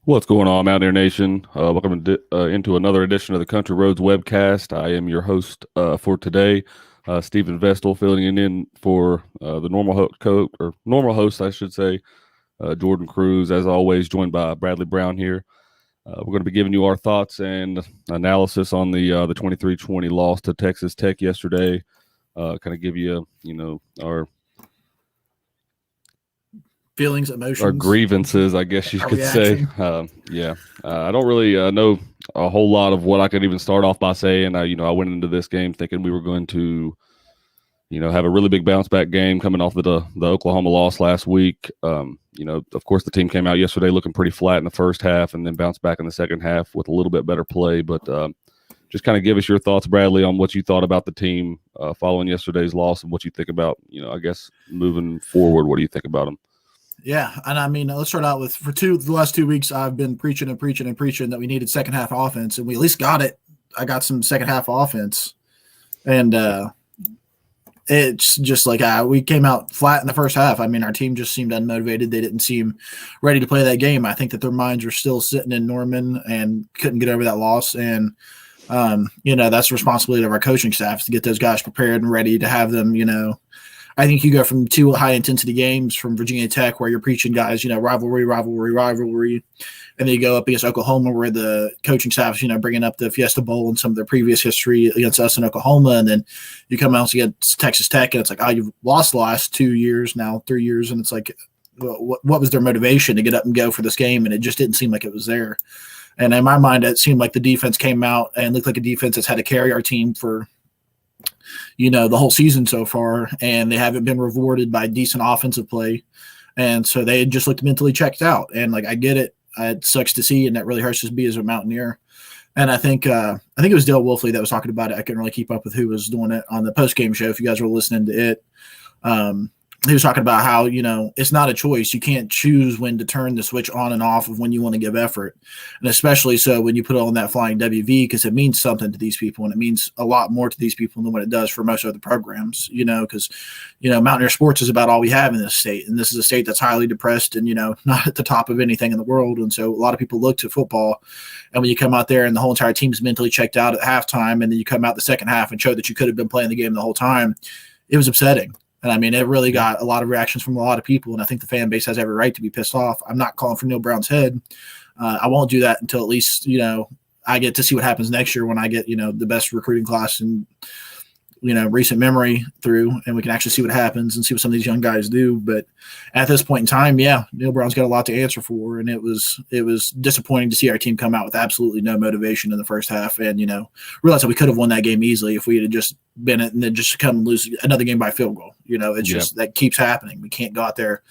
What's going on, Mountaineer Nation? Welcome into another edition of the Country Roads webcast. I am your host for today, Stephen Vestal, filling in for the normal host, I should say, Jordan Cruz. As always, joined by Bradley Brown here. We're going to be giving you our thoughts and analysis on the 23-20 loss to Texas Tech yesterday. Kind of give you, our feelings, emotions, our grievances, I guess you could say. I don't really know a whole lot of what I could even start off by saying. I went into this game thinking we were going to, have a really big bounce back game coming off the Oklahoma loss last week. Of course, the team came out yesterday looking pretty flat in the first half and then bounced back in the second half with a little bit better play. But just kind of give us your thoughts, Bradley, on what you thought about the team following yesterday's loss and what you think about, I guess, moving forward. What do you think about them? Yeah, and I mean, let's start out with the last 2 weeks I've been preaching that we needed second half offense, and we at least got it. I got some second half offense, and it's just like we came out flat in the first half. I mean, our team just seemed unmotivated. They didn't seem ready to play that game. I think that their minds are still sitting in Norman and couldn't get over that loss, and that's the responsibility of our coaching staff to get those guys prepared and ready to have them, I think you go from two high-intensity games from Virginia Tech where you're preaching guys, rivalry, and then you go up against Oklahoma where the coaching staff's, bringing up the Fiesta Bowl and some of their previous history against us in Oklahoma, and then you come out against Texas Tech, and it's like, you've lost the last 2 years now, 3 years, and it's like, what was their motivation to get up and go for this game? And it just didn't seem like it was there. And in my mind, it seemed like the defense came out and looked like a defense that's had to carry our team for the whole season so far, and they haven't been rewarded by decent offensive play. And so they just looked mentally checked out. And I get it. It sucks to see, and that really hurts to be as a Mountaineer. And I think it was Dale Wolfley that was talking about it. I couldn't really keep up with who was doing it on the post-game show. If you guys were listening to it, he was talking about how, it's not a choice. You can't choose when to turn the switch on and off of when you want to give effort. And especially so when you put on that flying WV, because it means something to these people, and it means a lot more to these people than what it does for most other programs, because, Mountaineer sports is about all we have in this state. And this is a state that's highly depressed and, not at the top of anything in the world. And so a lot of people look to football. And when you come out there and the whole entire team's mentally checked out at halftime, and then you come out the second half and show that you could have been playing the game the whole time, it was upsetting. And I mean, it really got a lot of reactions from a lot of people, and I think the fan base has every right to be pissed off. I'm not calling for Neil Brown's head. I won't do that until at least, I get to see what happens next year when I get, the best recruiting class in, recent memory through, and we can actually see what happens and see what some of these young guys do. But at this point in time, Neil Brown's got a lot to answer for, and it was disappointing to see our team come out with absolutely no motivation in the first half, and realize that we could have won that game easily if we had just been it and then just come and lose another game by field goal. It's just that keeps happening. We can't go out there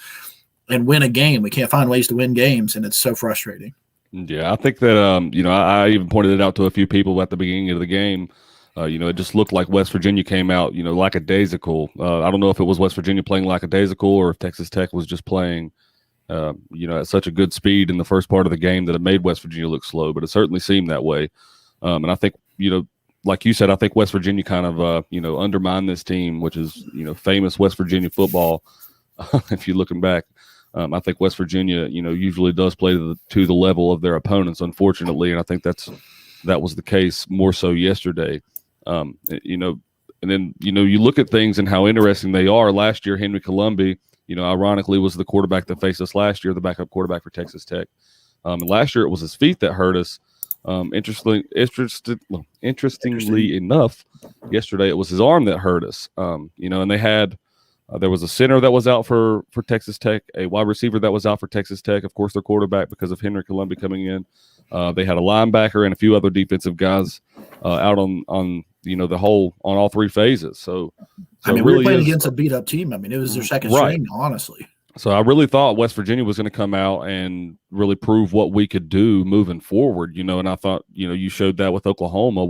and win a game. We can't find ways to win games, and it's so frustrating. Yeah, I think that I even pointed it out to a few people at the beginning of the game. It just looked like West Virginia came out, lackadaisical. I don't know if it was West Virginia playing lackadaisical or if Texas Tech was just playing, at such a good speed in the first part of the game that it made West Virginia look slow, but it certainly seemed that way. And I think, like you said, I think West Virginia kind of, undermined this team, which is, famous West Virginia football. If you're looking back, I think West Virginia, usually does play to the level of their opponents, unfortunately. And I think that was the case more so yesterday. And then, you look at things and how interesting they are. Last year, Henry Colombi, ironically was the quarterback that faced us last year, the backup quarterback for Texas Tech. And last year it was his feet that hurt us. Interestingly enough, yesterday it was his arm that hurt us. And they had there was a center that was out for Texas Tech, a wide receiver that was out for Texas Tech, of course, their quarterback because of Henry Colombi coming in. They had a linebacker and a few other defensive guys out on all three phases. So I mean, we were playing against a beat up team. I mean, it was their second string, honestly. So I really thought West Virginia was going to come out and really prove what we could do moving forward, and I thought, you showed that with Oklahoma,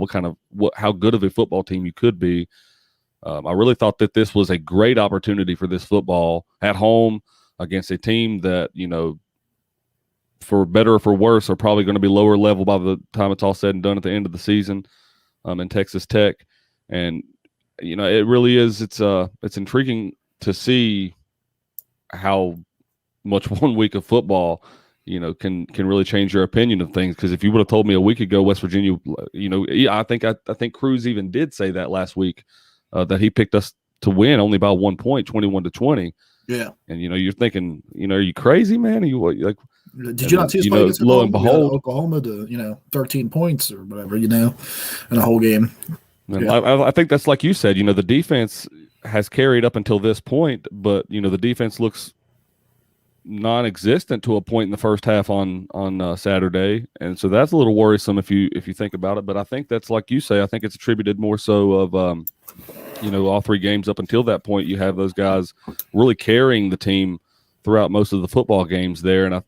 how good of a football team you could be. I really thought that this was a great opportunity for this football at home against a team that, for better or for worse, are probably going to be lower level by the time it's all said and done at the end of the season in Texas Tech. And, it really is, it's intriguing to see how much 1 week of football can really change your opinion of things. Because if you would have told me a week ago West Virginia, I think Cruz even did say that last week, that he picked us to win only by 1 point, 21-20. Yeah. And you're thinking, are you crazy, man? Are you like? Did you not see us play against lo and behold, Oklahoma to 13 points or whatever, in a whole game. Yeah. I think that's like you said. The defense has carried up until this point, but the defense looks non-existent to a point in the first half on Saturday, and so that's a little worrisome if you think about it. But I think that's like you say. I think it's attributed more so of all 3 games up until that point. You have those guys really carrying the team throughout most of the football games there, and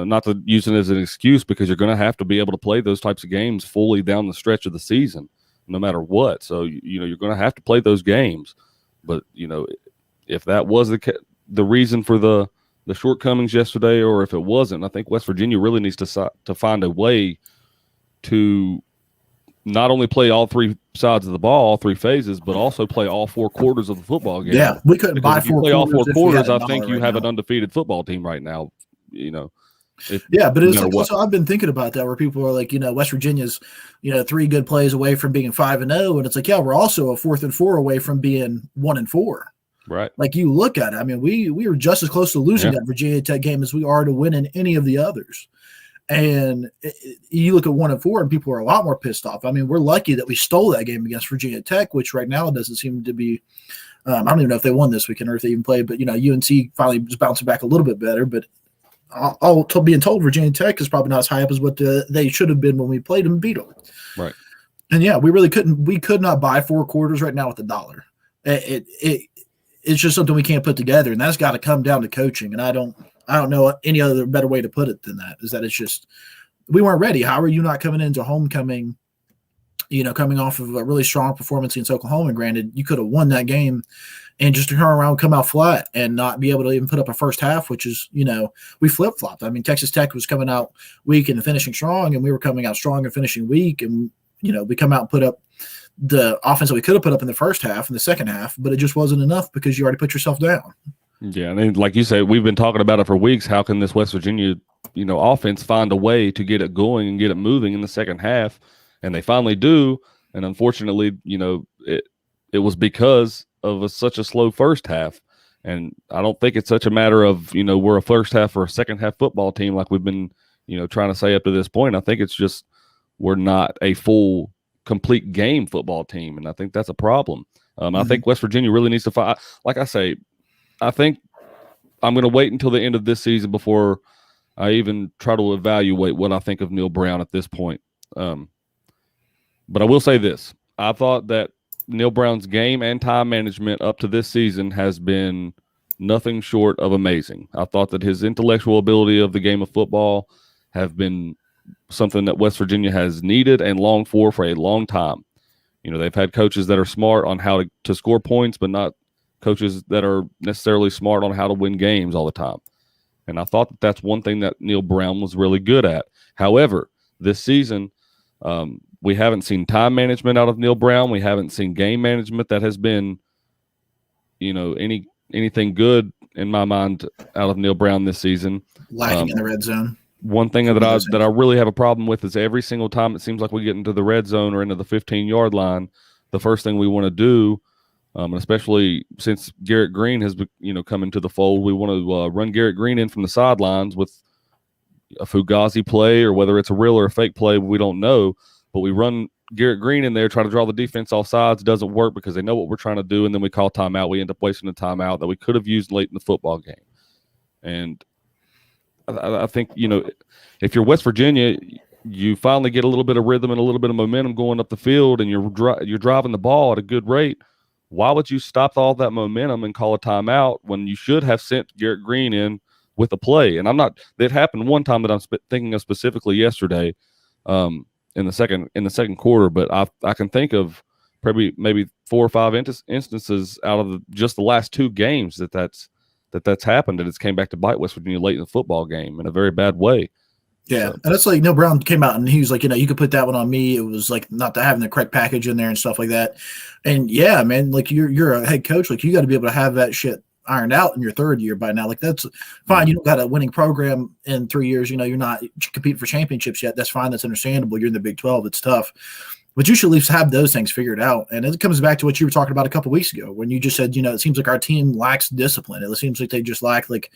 not to use it as an excuse, because you're going to have to be able to play those types of games fully down the stretch of the season, no matter what. So you're going to have to play those games. But if that was the reason for the shortcomings yesterday, or if it wasn't, I think West Virginia really needs to find a way to not only play all 3 sides of the ball, all 3 phases, but also play all 4 quarters of the football game. Yeah, we couldn't buy 4 play all 4 quarters. I think you have an undefeated football team right now. But it's like, also I've been thinking about that, where people are like, West Virginia's, 3 good plays away from being 5-0, and it's like, yeah, we're also a 4th and 4 away from being 1-4. Right. Like, you look at it. I mean, we were just as close to losing that Virginia Tech game as we are to winning any of the others. And you look at 1-4, and people are a lot more pissed off. I mean, we're lucky that we stole that game against Virginia Tech, which right now doesn't seem to be. I don't even know if they won this weekend or if they even played. But UNC finally was bouncing back a little bit better. But being told Virginia Tech is probably not as high up as what they should have been when we played them and beat them. Right. And we really couldn't. We could not buy 4 quarters right now with $1. It's just something we can't put together, and that's got to come down to coaching. And I don't know any other better way to put it than that, is that it's just we weren't ready. How are you not coming into homecoming, coming off of a really strong performance against Oklahoma? Granted, you could have won that game and just turn around, come out flat, and not be able to even put up a first half, which is, we flip-flopped. I mean, Texas Tech was coming out weak and finishing strong, and we were coming out strong and finishing weak. And, we come out and put up the offense that we could have put up in the first half and the second half, but it just wasn't enough because you already put yourself down. Yeah, and then, like you said, we've been talking about it for weeks. How can this West Virginia, offense find a way to get it going and get it moving in the second half? And they finally do. And unfortunately, it was because of such a slow first half. And I don't think it's such a matter of, we're a first half or a second half football team like we've been, trying to say up to this point. I think it's just we're not a full, complete game football team. And I think that's a problem. I think West Virginia really needs to find, like I say, I think I'm going to wait until the end of this season before I even try to evaluate what I think of Neil Brown at this point. But I will say this. I thought that Neil Brown's game and time management up to this season has been nothing short of amazing. I thought that his intellectual ability of the game of football have been something that West Virginia has needed and longed for a long time. They've had coaches that are smart on how to score points, but not coaches that are necessarily smart on how to win games all the time. And I thought that that's one thing that Neil Brown was really good at. However, this season, we haven't seen time management out of Neil Brown. We haven't seen game management that has been, anything good in my mind out of Neil Brown this season. Lacking in the red zone. One thing that I really have a problem with is every single time it seems like we get into the red zone or into the 15-yard line, the first thing we want to do, especially since Garrett Green has come into the fold, we want to run Garrett Green in from the sidelines with a Fugazi play, or whether it's a real or a fake play, we don't know. But we run Garrett Green in there, try to draw the defense off sides. It doesn't work because they know what we're trying to do, and then we call timeout. We end up wasting a timeout that we could have used late in the football game. And I think, if you're West Virginia, you finally get a little bit of rhythm and a little bit of momentum going up the field, and you're driving the ball at a good rate. Why would you stop all that momentum and call a timeout when you should have sent Garrett Green in with a play? And it happened one time that I'm thinking of specifically yesterday in the second quarter, but I can think of maybe 4 or 5 instances out of just the last 2 games that's happened, and it's came back to bite West Virginia late in the football game in a very bad way. Yeah, and it's like Neil Brown came out and he was like, you could put that one on me. It was like not having the correct package in there and stuff like that. And yeah, man, like you're a head coach, like you got to be able to have that shit ironed out in your third year by now. Like, that's fine. You don't got a winning program in 3 years. You know, you're not competing for championships yet. That's fine. That's understandable. You're in the Big 12. It's tough. But you should at least have those things figured out. And it comes back to what you were talking about a couple of weeks ago when you just said, you know, it seems like our team lacks discipline. It seems like they just lack, like,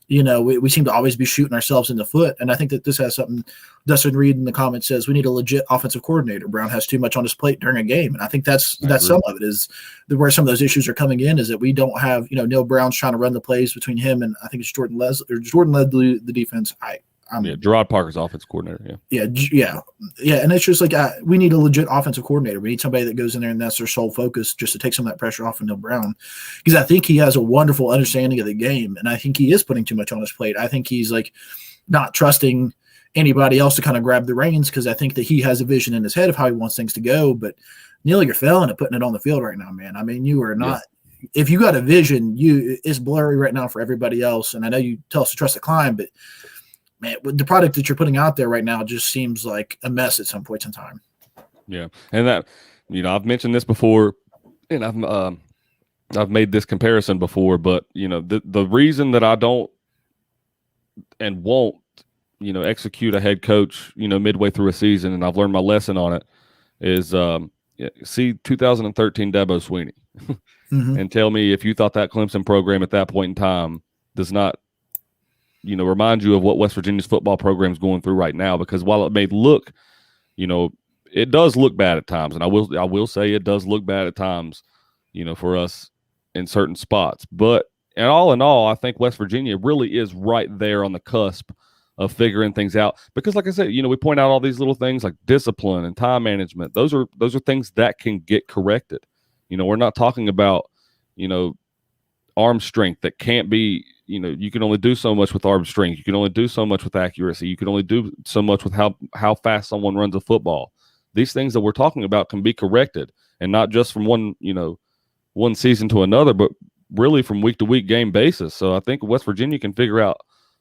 you know, we seem to always be shooting ourselves in the foot. And I think that this has something. Dustin Reed in the comments says we need a legit offensive coordinator. Brown has too much on his plate during a game. And I think that's some of it is where some of those issues are coming in, is that we don't have, you know, Neil Brown's trying to run the plays between him and I think it's Jordan led the defense. Gerard Parker's offensive coordinator. Yeah. And it's just like we need a legit offensive coordinator. We need somebody that goes in there and that's their sole focus, just to take some of that pressure off of Neil Brown, because I think he has a wonderful understanding of the game, and I think he is putting too much on his plate. I think he's like not trusting anybody else to kind of grab the reins, because I think that he has a vision in his head of how he wants things to go. But Neil, you're failing at putting it on the field right now, man. I mean, you are not. Yeah. If you got a vision, it's blurry right now for everybody else. And I know you tell us to trust the climb, but man, the product that you're putting out there right now just seems like a mess at some points in time. Yeah. And that, you know, I've mentioned this before, and I've made this comparison before, but, you know, the reason that I don't and won't, you know, execute a head coach, you know, midway through a season, and I've learned my lesson on it, is see 2013 Dabo Swinney and tell me if you thought that Clemson program at that point in time does not, you know, remind you of what West Virginia's football program is going through right now. Because while it may look, you know, it does look bad at times, and I will say it does look bad at times, you know, for us in certain spots. But in all, I think West Virginia really is right there on the cusp of figuring things out. Because, like I said, you know, we point out all these little things like discipline and time management. Those are things that can get corrected. You know, we're not talking about, you know, arm strength that can't be. You know, you can only do so much with arm strength. You can only do so much with accuracy. You can only do so much with how fast someone runs a football. These things that we're talking about can be corrected, and not just from one season to another, but really from week to week game basis. So I think West Virginia can figure out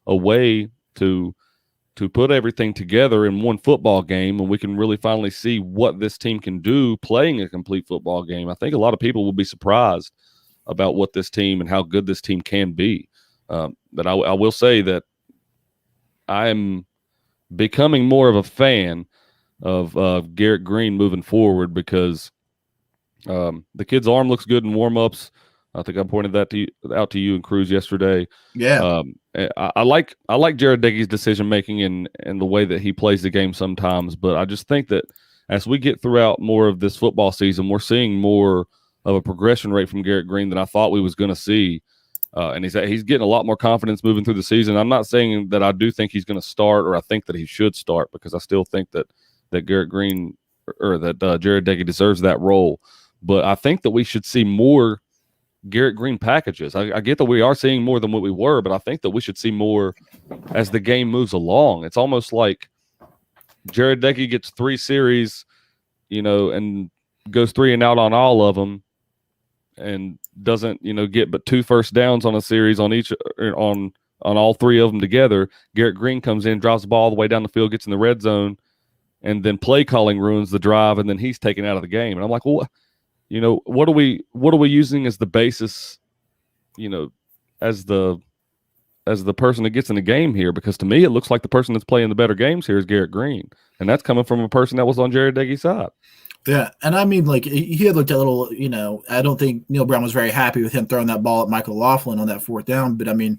a way to put everything together in one football game, and we can really finally see what this team can do playing a complete football game. I think a lot of people will be surprised about what this team and how good this team can be. But I will say that I'm becoming more of a fan of Garrett Green moving forward, because the kid's arm looks good in warm-ups. I think I pointed that out to you and Cruz yesterday. Yeah. I like Jared Diggy's decision-making and the way that he plays the game sometimes, but I just think that as we get throughout more of this football season, we're seeing more of a progression rate from Garrett Green than I thought we was going to see. And he's getting a lot more confidence moving through the season. I'm not saying that I do think he's going to start, or I think that he should start, because I still think that Garrett Green or that Jared Diggy deserves that role. But I think that we should see more Garrett Green packages. I get that we are seeing more than what we were, but I think that we should see more as the game moves along. It's almost like Jared Diggy gets 3 series, you know, and goes 3 and out on all of them, and doesn't, you know, get but 2 first downs on a series on each on all 3 of them together. Garrett Green comes in, drives the ball all the way down the field, gets in the red zone, and then play calling ruins the drive, and then he's taken out of the game. And I'm like, well, you know, what are we using as the basis, you know, as the person that gets in the game here? Because to me, it looks like the person that's playing the better games here is Garrett Green, and that's coming from a person that was on Jared Diggy's side. Yeah, and I mean, like, he had looked a little, you know, I don't think Neil Brown was very happy with him throwing that ball at Michael Laughlin on that 4th down, but I mean,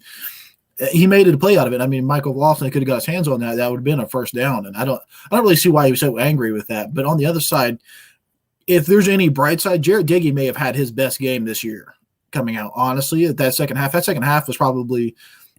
he made it a play out of it. I mean, Michael Laughlin could have got his hands on that. That would have been a first down, and I don't really see why he was so angry with that. But on the other side, if there's any bright side, Jared Diggy may have had his best game this year coming out. Honestly, that second half was probably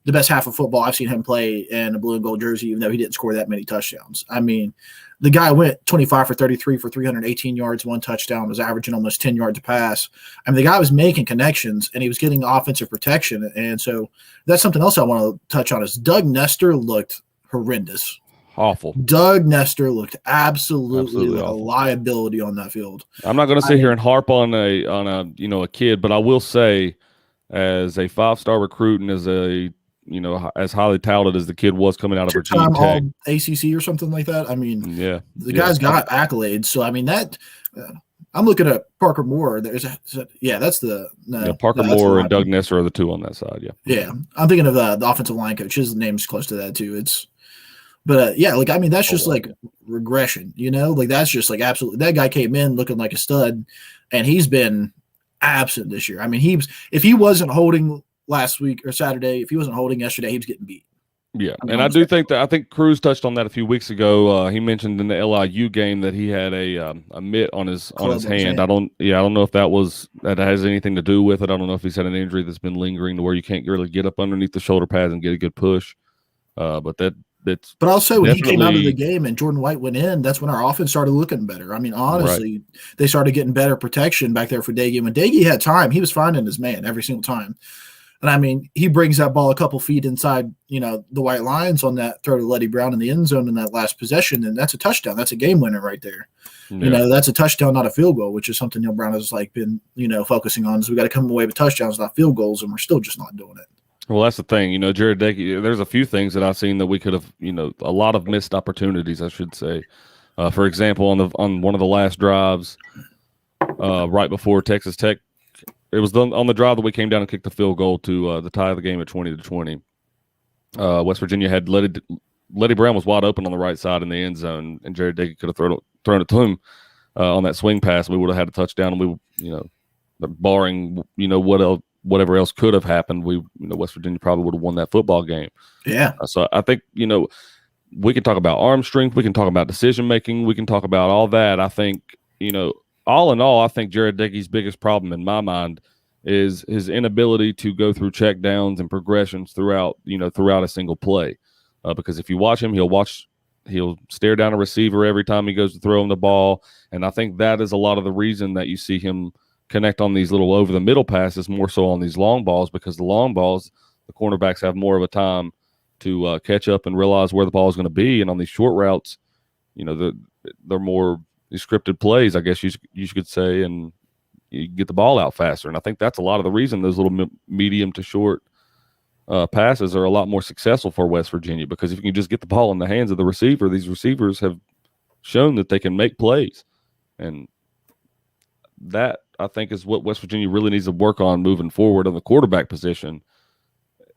the best half of football I've seen him play in a blue and gold jersey, even though he didn't score that many touchdowns. I mean, the guy went 25 for 33 for 318 yards, 1 touchdown, was averaging almost 10 yards a pass. I mean, the guy was making connections, and he was getting offensive protection. And so that's something else I want to touch on is Doug Nestor looked horrendous. Awful. Doug Nestor looked absolutely like awful. A liability on that field. I'm not going to sit here and harp on a kid, but I will say, as a 5-star recruit and as a, you know, as highly touted as the kid was coming out of Virginia Tech, ACC or something like that. I mean, yeah, the guy's got accolades. So I mean, that I'm looking at Parker Moore. That's the Yeah, no, Parker no, that's the Moore and Doug lineman. Nesser are the two on that side. Yeah. Yeah, I'm thinking of the offensive line coach. His name's close to that too. Yeah, like I mean, that's Oh, just wow. like regression, like that's just like absolutely. That guy came in looking like a stud, and he's been absent this year. I mean, if he wasn't holding last week or Saturday, if he wasn't holding yesterday, he was getting beat. Yeah, I mean, and I almost do every think that I think Cruz touched on that a few weeks ago. He mentioned in the LIU game that he had a mitt on his club on his hand. hand. I don't know if that has anything to do with it. I don't know if he's had an injury that's been lingering to where you can't really get up underneath the shoulder pads and get a good push. But that's But also when he came out of the definitely game and Jordan White went in, that's when our offense started looking better. I mean, right. honestly, they started getting better protection back there for Daggy. When Daggy had time, he was finding his man every single time. And I mean, he brings that ball a couple feet inside, the White Lions on that throw to Letty Brown in the end zone in that last possession, and that's a touchdown. That's a game winner right there. Yeah. That's a touchdown, not a field goal, which is something Neil Brown has been, focusing on. Is we got to come away with touchdowns, not field goals, and we're still just not doing it. Well, that's the thing. Jared Decky, there's a few things that I've seen that we could have, a lot of missed opportunities, I should say. For example, on one of the last drives, right before Texas Tech, it was on the drive that we came down and kicked the field goal to the tie of the game at 20-20. West Virginia had Letty Brown was wide open on the right side in the end zone, and Jared Decky could have thrown it to him on that swing pass. We would have had a touchdown, and barring whatever else could have happened, West Virginia probably would have won that football game. Yeah. So I think we can talk about arm strength, we can talk about decision making, we can talk about all that. I think all in all, I think Jared Dickey's biggest problem in my mind is his inability to go through check downs and progressions throughout a single play. Because if you watch him, he'll stare down a receiver every time he goes to throw him the ball. And I think that is a lot of the reason that you see him connect on these little over the middle passes more so on these long balls, because the long balls, the cornerbacks have more of a time to catch up and realize where the ball is going to be. And on these short routes, they're more scripted plays, I guess you could say, and you get the ball out faster. And I think that's a lot of the reason those little medium to short passes are a lot more successful for West Virginia, because if you can just get the ball in the hands of the receiver, these receivers have shown that they can make plays. And that, I think, is what West Virginia really needs to work on moving forward on the quarterback position,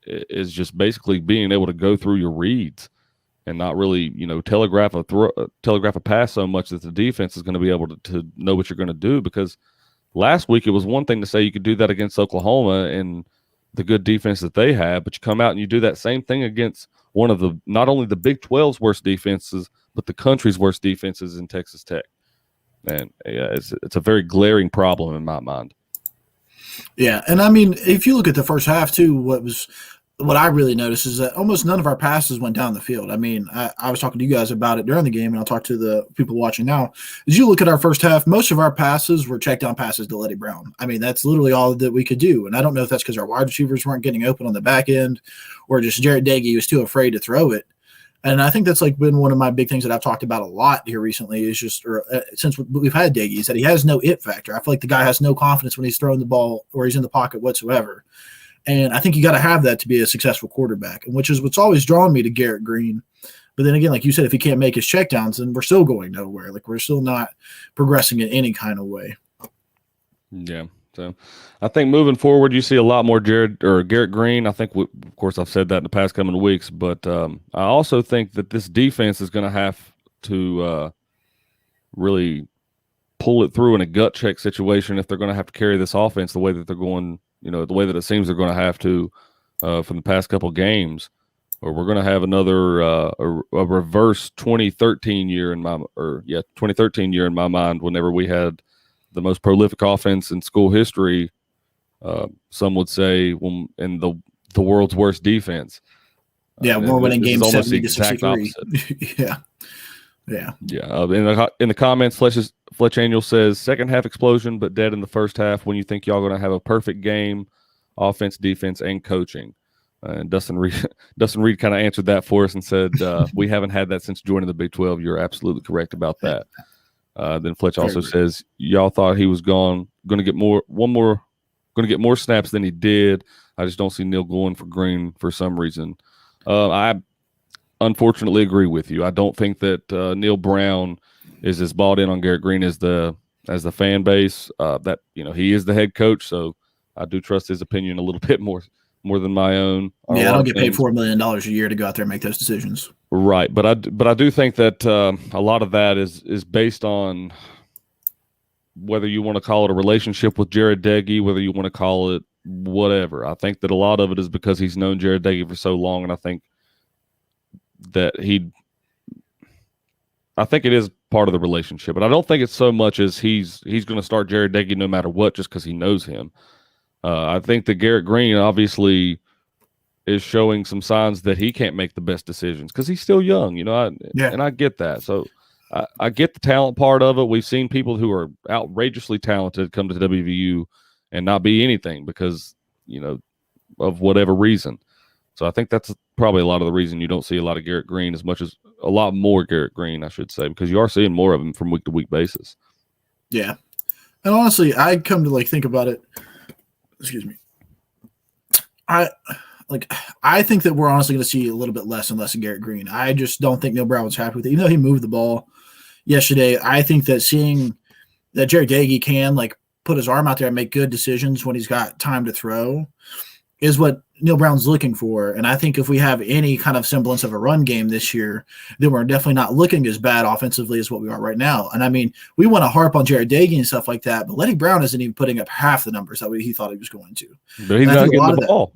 is just basically being able to go through your reads and not really, telegraph a pass so much that the defense is going to be able to know what you're going to do. Because last week it was one thing to say you could do that against Oklahoma and the good defense that they have, but you come out and you do that same thing against one of the not only the Big 12's worst defenses, but the country's worst defenses in Texas Tech. And yeah, it's a very glaring problem in my mind. Yeah, and I mean, if you look at the first half too, what I really noticed is that almost none of our passes went down the field. I mean, I was talking to you guys about it during the game, and I'll talk to the people watching now. As you look at our first half, most of our passes were check down passes to Letty Brown. I mean, that's literally all that we could do. And I don't know if that's because our wide receivers weren't getting open on the back end, or just Jared Daggy was too afraid to throw it. And I think that's been one of my big things that I've talked about a lot here recently is just, since we've had Daggy, is that he has no it factor. I feel like the guy has no confidence when he's throwing the ball or he's in the pocket whatsoever. And I think you got to have that to be a successful quarterback, which is what's always drawn me to Garrett Green. But then again, like you said, if he can't make his checkdowns, then we're still going nowhere. Like we're still not progressing in any kind of way. Yeah. So I think moving forward, you see a lot more Garrett Green. I think, of course, I've said that in the past coming weeks, but I also think that this defense is going to have to really pull it through in a gut check situation if they're going to have to carry this offense the way that they're going, the way that it seems they're going to have to from the past couple games, or we're going to have another a reverse 2013 year in my 2013 year in my mind, whenever we had the most prolific offense in school history. Some would say, in the world's worst defense. Yeah, we're winning games 70-63. Yeah. In the comments, Fletch Angel says second half explosion, but dead in the first half. When you think y'all going to have a perfect game, offense, defense, and coaching. And Dustin Reed kind of answered that for us and said, we haven't had that since joining the Big 12. You're absolutely correct about that. Then Fletch also says y'all thought he was going to get more snaps than he did. I just don't see Neil going for Green for some reason. I unfortunately agree with you. I don't think that Neil Brown is as bought in on Garrett Green as the as the fan base. That he is the head coach, so I do trust his opinion a little bit more than my own on a Yeah, I lot don't of get paid things. $4 million a year to go out there and make those decisions. Right, but I do think that a lot of that is based on whether you want to call it a relationship with Jared Deggy, whether you want to call it whatever. I think that a lot of it is because he's known Jared Deggy for so long, and I think that I think it is part of the relationship, but I don't think it's so much as he's going to start Jared Deggy no matter what, just because he knows him. I think that Garrett Green obviously is showing some signs that he can't make the best decisions because he's still young, Yeah. and I get that. So I get the talent part of it. We've seen people who are outrageously talented come to WVU and not be anything because, of whatever reason. So I think that's probably a lot of the reason you don't see a lot of Garrett Green a lot more Garrett Green, I should say, because you are seeing more of him from week to week basis. Yeah. And honestly, I come to think about it. Excuse me. I think that we're honestly going to see a little bit less and less of Garrett Green. I just don't think Neil Brown was happy with it. Even though he moved the ball yesterday, I think that seeing that Jared Dagey can put his arm out there and make good decisions when he's got time to throw is what Neil Brown's looking for. And I think if we have any kind of semblance of a run game this year, then we're definitely not looking as bad offensively as what we are right now. And I mean, we want to harp on Jared Dagey and stuff like that, but Lenny Brown isn't even putting up half the numbers that he thought he was going to. But he's not getting the ball.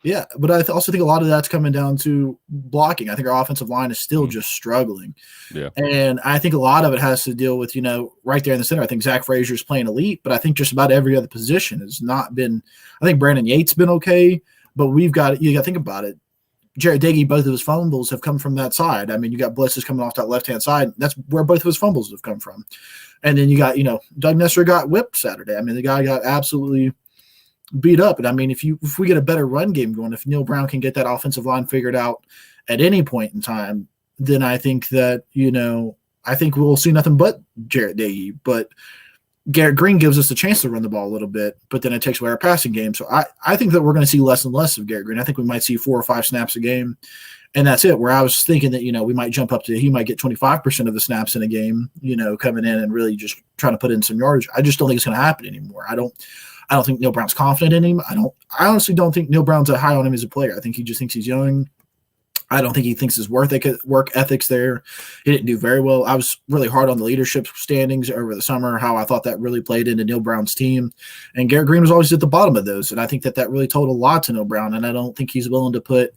Yeah, but I also think a lot of that's coming down to blocking. I think our offensive line is still just struggling. Yeah. And I think a lot of it has to deal with, right there in the center. I think Zach Frazier's playing elite, but I think just about every other position has not been – I think Brandon Yates been okay, but you got to think about it. Jared Dagey, both of his fumbles have come from that side. I mean, you got Blesses coming off that left-hand side. That's where both of his fumbles have come from. And then you got, Doug Nestor got whipped Saturday. I mean, the guy got absolutely – beat up. And I mean, if we get a better run game going, if Neil Brown can get that offensive line figured out at any point in time, then I think that, I think we'll see nothing but Jared Dagey. But Garrett Green gives us the chance to run the ball a little bit, but then it takes away our passing game. So I think that we're going to see less and less of Garrett Green. I think we might see 4 or 5 snaps a game. And that's it. Where I was thinking that, we might jump up to, he might get 25% of the snaps in a game, coming in and really just trying to put in some yardage. I just don't think it's going to happen anymore. I don't think Neil Brown's confident in him. I honestly don't think Neil Brown's high on him as a player. I think he just thinks he's young. I don't think he thinks his work ethics there. He didn't do very well. I was really hard on the leadership standings over the summer, how I thought that really played into Neil Brown's team. And Garrett Green was always at the bottom of those. And I think that really told a lot to Neil Brown. And I don't think he's willing to put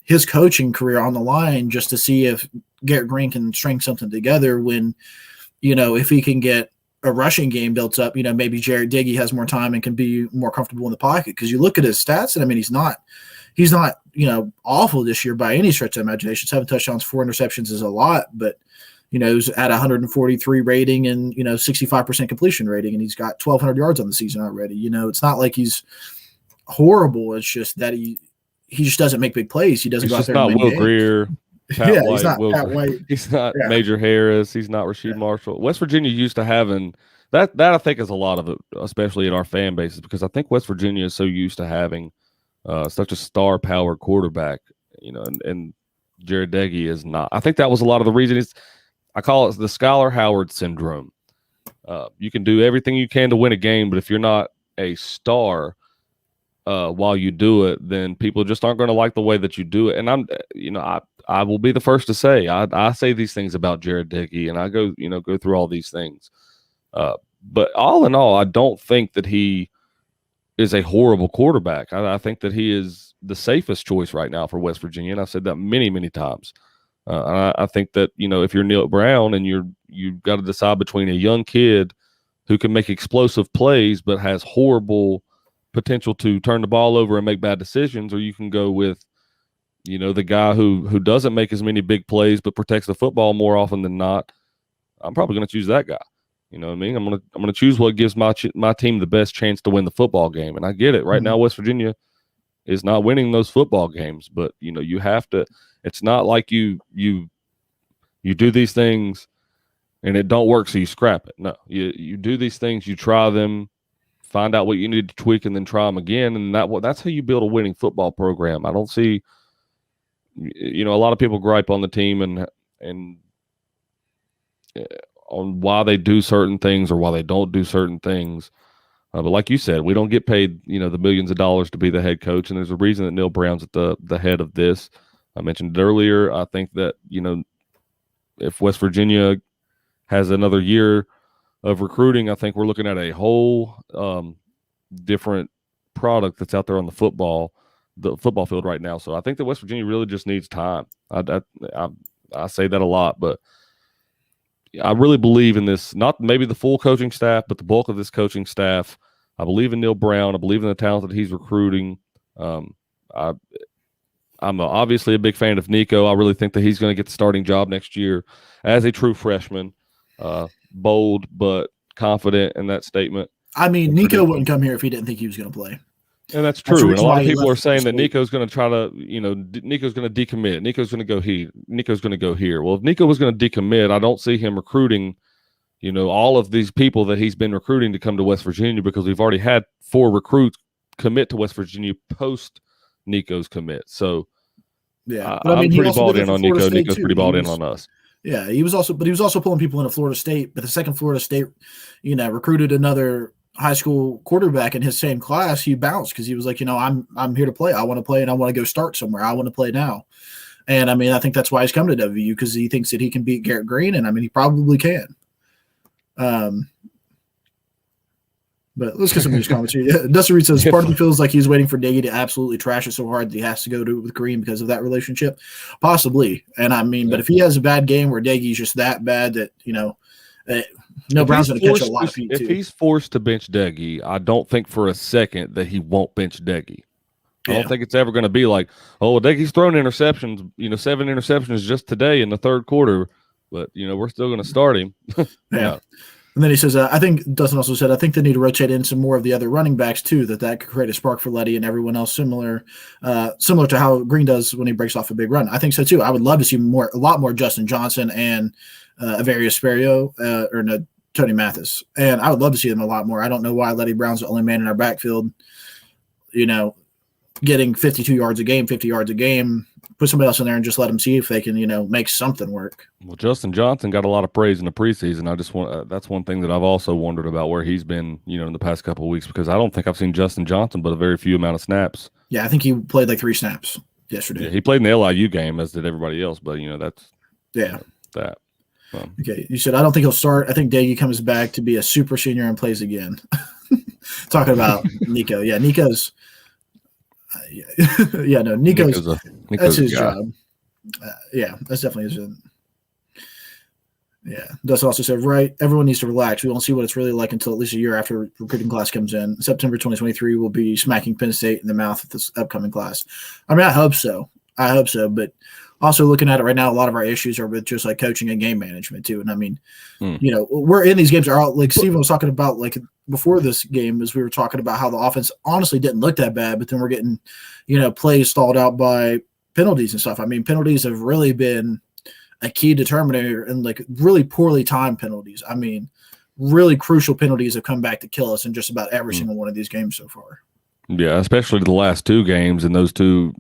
his coaching career on the line just to see if Garrett Green can string something together when, if he can get a rushing game built up, maybe Jared Dagey has more time and can be more comfortable in the pocket. Because you look at his stats, and I mean, he's not, awful this year by any stretch of imagination. 7 touchdowns, 4 interceptions is a lot, but he's at 143 rating and 65% completion rating, and he's got 1,200 yards on the season already. It's not like he's horrible. It's just that he just doesn't make big plays. He doesn't go out there. He's not Will Greer. Pat White, he's not Pat White. He's not Major Harris. He's not Rasheed Marshall. West Virginia used to having that. I think is a lot of it, especially in our fan bases, because I think West Virginia is so used to having such a star power quarterback, and Jared Dagey is not. I think that was a lot of the reason. I call it the Skylar Howard syndrome. You can do everything you can to win a game, but if you're not a star while you do it, then people just aren't going to like the way that you do it. And I will be the first to say, I say these things about Jared Dagey, and I go through all these things. But all in all, I don't think that he is a horrible quarterback. I think that he is the safest choice right now for West Virginia, and I've said that many, many times. I think that, if you're Neil Brown and you've got to decide between a young kid who can make explosive plays but has horrible potential to turn the ball over and make bad decisions, or you can go with the guy who doesn't make as many big plays but protects the football more often than not, I'm probably going to choose that guy. You know what I mean? I'm going to choose what gives my team the best chance to win the football game. And I get it. Right now, West Virginia is not winning those football games, but you have to. It's not like you do these things and it don't work, so you scrap it. No, you do these things, you try them, find out what you need to tweak, and then try them again. And that's how you build a winning football program. I don't see. A lot of people gripe on the team and why they do certain things or why they don't do certain things. But like you said, we don't get paid, the millions of dollars to be the head coach, and there's a reason that Neil Brown's at the head of this. I mentioned it earlier. I think that if West Virginia has another year of recruiting, I think we're looking at a whole different product that's out there on the football field right now. So I think that West Virginia really just needs time. I say that a lot, but I really believe in this, not maybe the full coaching staff, but the bulk of this coaching staff. I believe in Neil Brown. I believe in the talent that he's recruiting. I'm obviously a big fan of Nico. I really think that he's going to get the starting job next year as a true freshman. Bold but confident in that statement. I mean, Nico wouldn't come here if he didn't think he was going to play. And that's true. And a lot of people are saying that Nico's going to try to, Nico's going to decommit. Nico's going to go here. Nico's going to go here. Well, if Nico was going to decommit, I don't see him recruiting, all of these people that he's been recruiting to come to West Virginia, because we've already had 4 recruits commit to West Virginia post Nico's commit. So yeah, I'm pretty balled in on Nico. Nico's pretty balled in on us. Yeah, he was also pulling people into Florida State. But the second Florida State, recruited another high school quarterback in his same class, he bounced because he was like, I'm here to play. I want to play and I want to go start somewhere. I want to play now. And I mean, I think that's why he's come to WVU, because he thinks that he can beat Garrett Green, and I mean, he probably can. But let's get some of these comments here. Yeah, Dustin Reed says, part of me feels like he's waiting for Daggy to absolutely trash it so hard that he has to go to it with Green because of that relationship. Possibly. And I mean, but if he has a bad game where Daggy's just that bad that, Brown's going to catch a lot of heat too. If he's forced to bench Daggy, I don't think for a second that he won't bench Daggy. I don't think it's ever going to be like, oh, Daggy's thrown interceptions, 7 interceptions just today in the third quarter, but, we're still going to start him. Yeah. And then he says, I think Dustin also said, I think they need to rotate in some more of the other running backs too, that could create a spark for Letty and everyone else, similar to how Green does when he breaks off a big run. I think so too. I would love to see a lot more Justin Johnson and Avarius Sperrio Tony Mathis. And I would love to see them a lot more. I don't know why Letty Brown's the only man in our backfield, getting 52 yards a game, 50 yards a game. Put somebody else in there and just let them see if they can, make something work. Well, Justin Johnson got a lot of praise in the preseason. I just want that's one thing that I've also wondered about where he's been, in the past couple of weeks, because I don't think I've seen Justin Johnson but a very few amount of snaps. Yeah, I think he played like 3 snaps yesterday. Yeah, he played in the LIU game, as did everybody else, but that's that. Okay, you said I don't think he'll start. I think Daggy comes back to be a super senior and plays again. Talking about Nico, yeah, Nico's. Nico's that's his job. That's definitely his job. Yeah, Dustin also said, right, everyone needs to relax. We won't see what it's really like until at least a year after recruiting class comes in. September 2023 will be smacking Penn State in the mouth with this upcoming class. I mean, I hope so, but also looking at it right now, a lot of our issues are with just like coaching and game management too. And I mean, we're in these games are all like Steven was talking about, like before this game, as we were talking about how the offense honestly didn't look that bad, but then we're getting, plays stalled out by penalties and stuff. I mean, penalties have really been a key determinator, and like really poorly timed penalties. I mean, really crucial penalties have come back to kill us in just about every single one of these games so far. Yeah, especially the last 2 games, and those 2,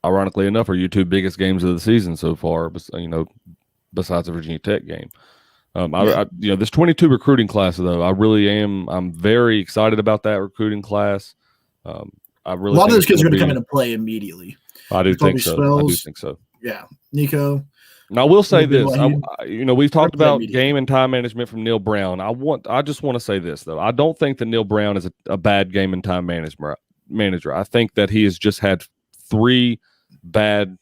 ironically enough, are your 2 biggest games of the season so far, besides the Virginia Tech game. This 22 recruiting class, though, I'm very excited about that recruiting class. A lot of those kids are going to come into play immediately. I do think so. Yeah, Nico. Now, I will say this. We've talked about game and time management from Neil Brown. I just want to say this, though. I don't think that Neil Brown is a bad game and time manager. I think that he has just had 3 bad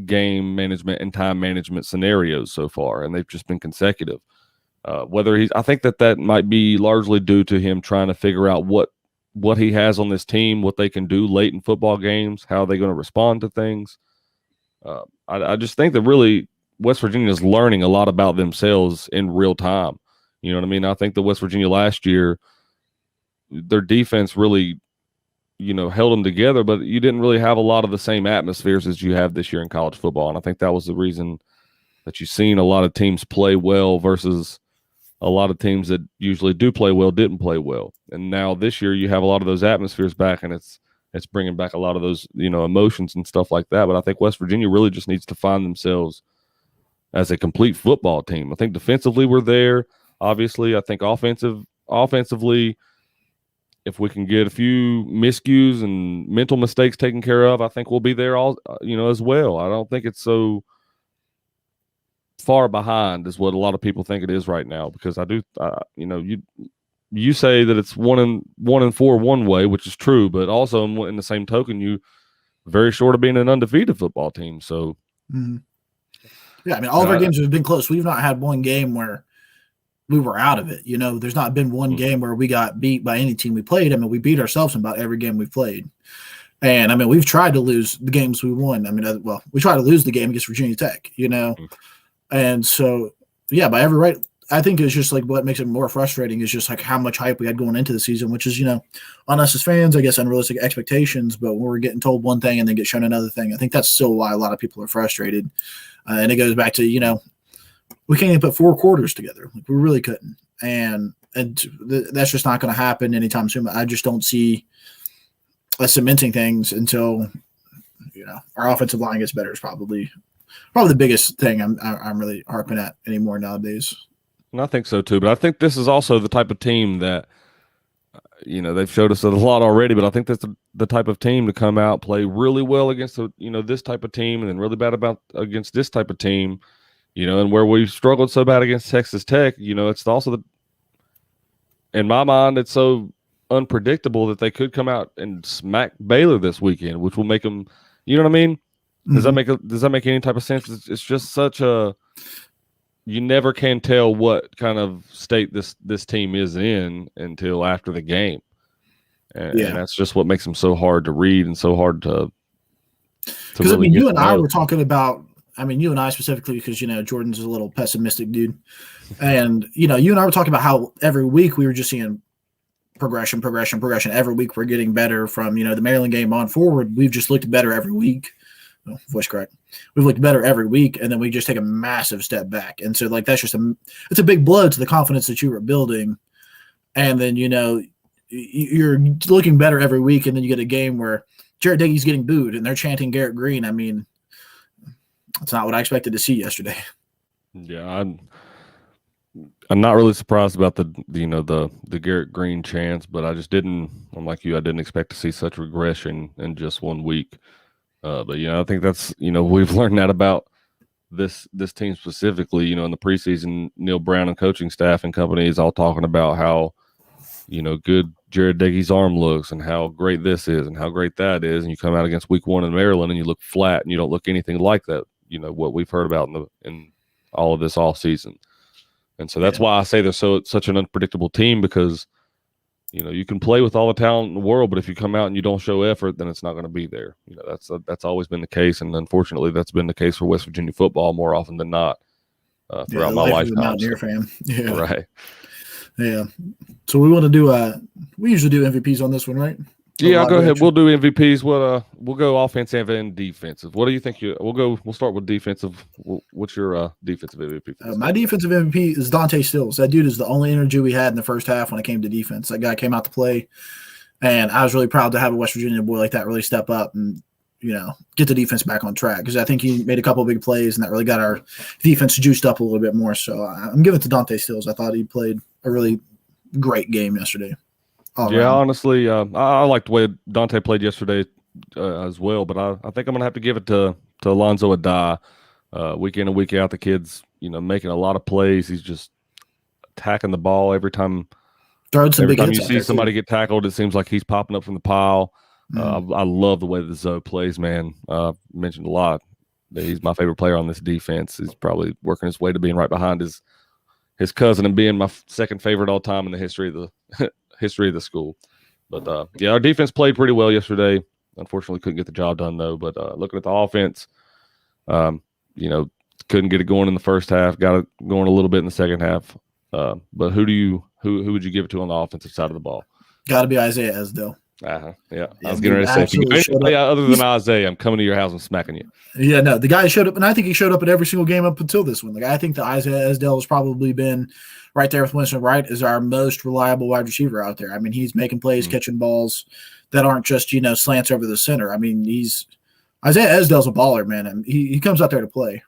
game management and time management scenarios so far, and they've just been consecutive. I think that might be largely due to him trying to figure out what he has on this team, what they can do late in football games, how they're going to respond to things. I just think that really West Virginia is learning a lot about themselves in real time. You know what I mean? I think that West Virginia last year, their defense really, held them together, but you didn't really have a lot of the same atmospheres as you have this year in college football. And I think that was the reason that you've seen a lot of teams play well versus a lot of teams that usually do play well didn't play well. And now this year you have a lot of those atmospheres back, and it's bringing back a lot of those, emotions and stuff like that. But I think West Virginia really just needs to find themselves as a complete football team. I think defensively we're there. Obviously, I think offensively, if we can get a few miscues and mental mistakes taken care of, I think we'll be there all as well. I don't think it's so far behind as what a lot of people think it is right now, because I do you say that it's 1-4 one way, which is true, but also in the same token, you very short of being an undefeated football team. So yeah, I mean, all of our games have been close. We've not had one game where we were out of it. There's not been one game where we got beat by any team we played. I mean, we beat ourselves in about every game we've played. And I mean, we've tried to lose the games we won. I mean, we tried to lose the game against Virginia Tech, And so, yeah, by every right, I think it's just like what makes it more frustrating is just like how much hype we had going into the season, which is, on us as fans, I guess, unrealistic expectations. But when we're getting told one thing and then get shown another thing, I think that's still why a lot of people are frustrated. And it goes back to, we can't even put 4 quarters together. Like, we really couldn't. And that's just not going to happen anytime soon. I just don't see us cementing things until, our offensive line gets better is probably the biggest thing I'm really harping at anymore nowadays. And I think so too, but I think this is also the type of team that, they've showed us a lot already, but I think that's the type of team to come out, play really well against, this type of team, and then really bad against this type of team, and where we struggled so bad against Texas Tech, it's also in my mind, it's so unpredictable that they could come out and smack Baylor this weekend, which will make them, you know what I mean? Does that make any type of sense? It's just such a, you never can tell what kind of state this team is in until after the game. And that's just what makes them so hard to read and so hard to because, really you and I were talking about, you and I specifically, because, Jordan's a little pessimistic dude. And, you and I were talking about how every week we were just seeing progression. Every week we're getting better from, the Maryland game on forward. We've just looked better every week. Oh, voice crack. We've looked better every week, and then we just take a massive step back. And so, like, that's just it's a big blow to the confidence that you were building. And then, you're looking better every week, and then you get a game where Jared Diggy's getting booed, and they're chanting Garrett Green. I mean, that's not what I expected to see yesterday. Yeah, I'm not really surprised about the Garrett Green chants, but I just didn't. I'm like you. I didn't expect to see such regression in just 1 week. But I think that's we've learned that about this team specifically. In the preseason, Neil Brown and coaching staff and company is all talking about how good Jared Diggy's arm looks and how great this is and how great that is. And you come out against week 1 in Maryland and you look flat and you don't look anything like that. What we've heard about in all of this all season. And so that's why I say they're such an unpredictable team, because you can play with all the talent in the world, but if you come out and you don't show effort, then it's not going to be there. That's always been the case, and unfortunately, that's been the case for West Virginia football more often than not throughout my lifetime. Mountaineer fan, yeah, right, yeah. So we want to do we usually do MVPs on this one, right? Yeah, I'll go ahead. We'll do MVPs. We'll go offensive and defensive. What do you think? We'll start with defensive. What's your defensive MVP? My defensive MVP is Dante Stills. That dude is the only energy we had in the first half when it came to defense. That guy came out to play, and I was really proud to have a West Virginia boy like that really step up and get the defense back on track, because I think he made a couple of big plays and that really got our defense juiced up a little bit more. So I'm giving it to Dante Stills. I thought he played a really great game yesterday. Honestly, I liked the way Dante played yesterday as well, but I think I'm going to have to give it to Alonzo Adai. Week in and week out, the kid's making a lot of plays. He's just attacking the ball every time. Every time you see somebody get tackled, it seems like he's popping up from the pile. I love the way that Zoe plays, man. Mentioned a lot that he's my favorite player on this defense. He's probably working his way to being right behind his cousin and being my second favorite all time in the history of the school. But our defense played pretty well yesterday. Unfortunately, couldn't get the job done though. But looking at the offense, couldn't get it going in the first half. Got it going a little bit in the second half. But who would you give it to on the offensive side of the ball? Got to be Isaiah Esdell. Yeah, I was getting ready to say, other than Isaiah, I'm coming to your house and smacking you. Yeah, no, the guy showed up, and I think he showed up at every single game up until this one. Like, I think the Isaiah Esdell has probably been right there with Winston Wright as our most reliable wide receiver out there. I mean, he's making plays, catching balls that aren't just slants over the center. I mean, Isaiah Esdell's a baller, man, and he comes out there to play.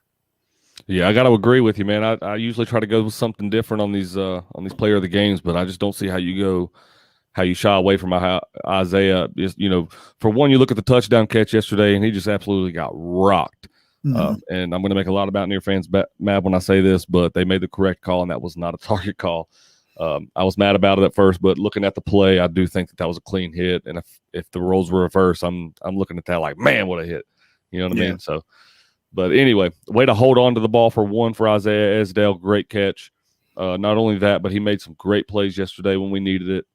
Yeah, I got to agree with you, man. I usually try to go with something different on these player of the games, but I just don't see how you shy away from Isaiah. Just, for one, you look at the touchdown catch yesterday, and he just absolutely got rocked. Mhm. And I'm going to make a lot of Mountaineer fans mad when I say this, but they made the correct call, and that was not a target call. I was mad about it at first, but looking at the play, I do think that was a clean hit. And if the roles were reversed, I'm looking at that like, man, what a hit. You know what I mean? So, but anyway, way to hold on to the ball for Isaiah Esdale. Great catch. Not only that, but he made some great plays yesterday when we needed it.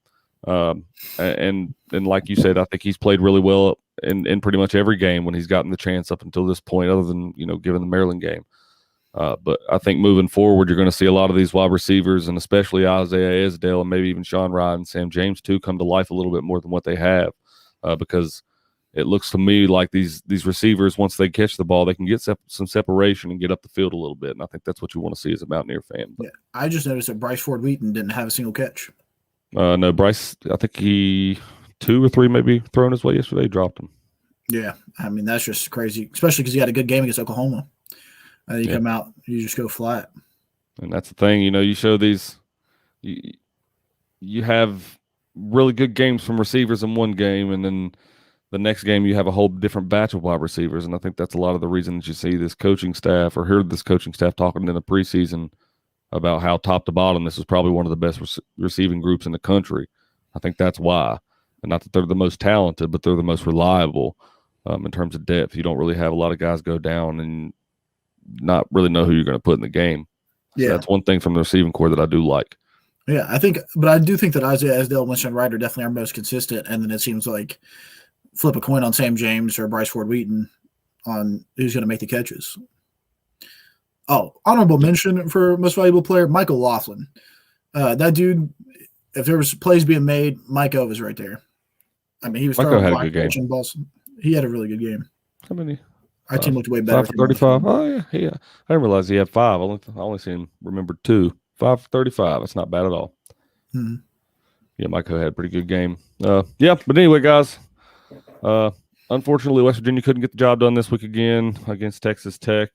And like you said, I think he's played really well in pretty much every game when he's gotten the chance up until this point, other than given the Maryland game. But I think moving forward, you're going to see a lot of these wide receivers, and especially Isaiah Esdale and maybe even Sean Ryan and Sam James too, come to life a little bit more than what they have, because it looks to me like these receivers, once they catch the ball, they can get some separation and get up the field a little bit. And I think that's what you want to see as a Mountaineer fan. But, Yeah, I just noticed that Bryce Ford Wheaton didn't have a single catch. No, Bryce, I think he 2 or 3 maybe thrown his way yesterday, dropped him. Yeah, I mean, that's just crazy, especially because he had a good game against Oklahoma. You come out, you just go flat. And that's the thing, you show these, you have really good games from receivers in one game, and then the next game you have a whole different batch of wide receivers. And I think that's a lot of the reason that you see this coaching staff, or heard this coaching staff talking in the preseason about how top to bottom this is probably one of the best receiving groups in the country. I think that's why. And not that they're the most talented, but they're the most reliable in terms of depth. You don't really have a lot of guys go down and not really know who you're going to put in the game. So that's one thing from the receiving core that I do like. Yeah, I do think that Isaiah Esdale and Winston Ryder definitely are most consistent. And then it seems like flip a coin on Sam James or Bryce Ford Wheaton on who's going to make the catches. Oh, honorable mention for most valuable player, Michael Laughlin. That dude, if there was plays being made, Micah was right there. I mean, he was throwing had a good game. Balls. He had a really good game. How many? Our team looked way better. 5 for 35. Oh yeah. I didn't realize he had 5. I only seen him remember 2. 5 for 35. That's not bad at all. Mm-hmm. Yeah, Micah had a pretty good game. Yeah, but anyway, guys. Unfortunately, West Virginia couldn't get the job done this week again against Texas Tech.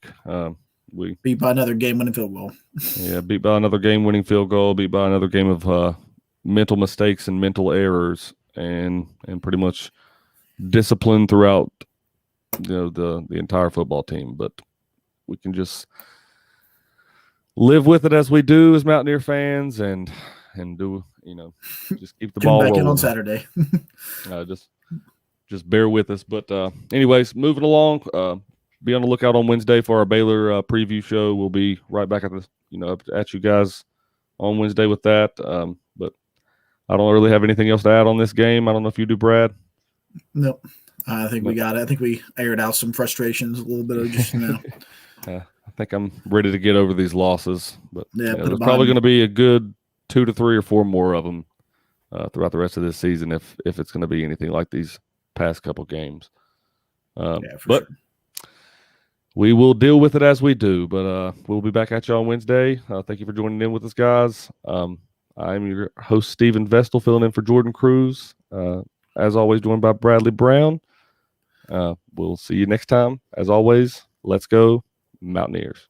We beat by another game-winning field goal. Yeah, beat by another game-winning field goal. Beat by another game of mental mistakes and mental errors, and pretty much discipline throughout the entire football team. But we can just live with it as we do as Mountaineer fans, and do just keep the ball rolling. In on Saturday. Just bear with us. But anyways, moving along. Be on the lookout on Wednesday for our Baylor preview show. We'll be right back at you guys on Wednesday with that. But I don't really have anything else to add on this game. I don't know if you do, Brad. No, I think we got it. I think we aired out some frustrations a little bit just now. I think I'm ready to get over these losses, but there's probably going to be a good 2 to 3 or 4 more of them throughout the rest of this season if it's going to be anything like these past couple games. But sure. We will deal with it as we do, but we'll be back at you on Wednesday. Thank you for joining in with us, guys. I'm your host, Stephen Vestal, filling in for Jordan Cruz. As always, joined by Bradley Brown. We'll see you next time. As always, let's go Mountaineers.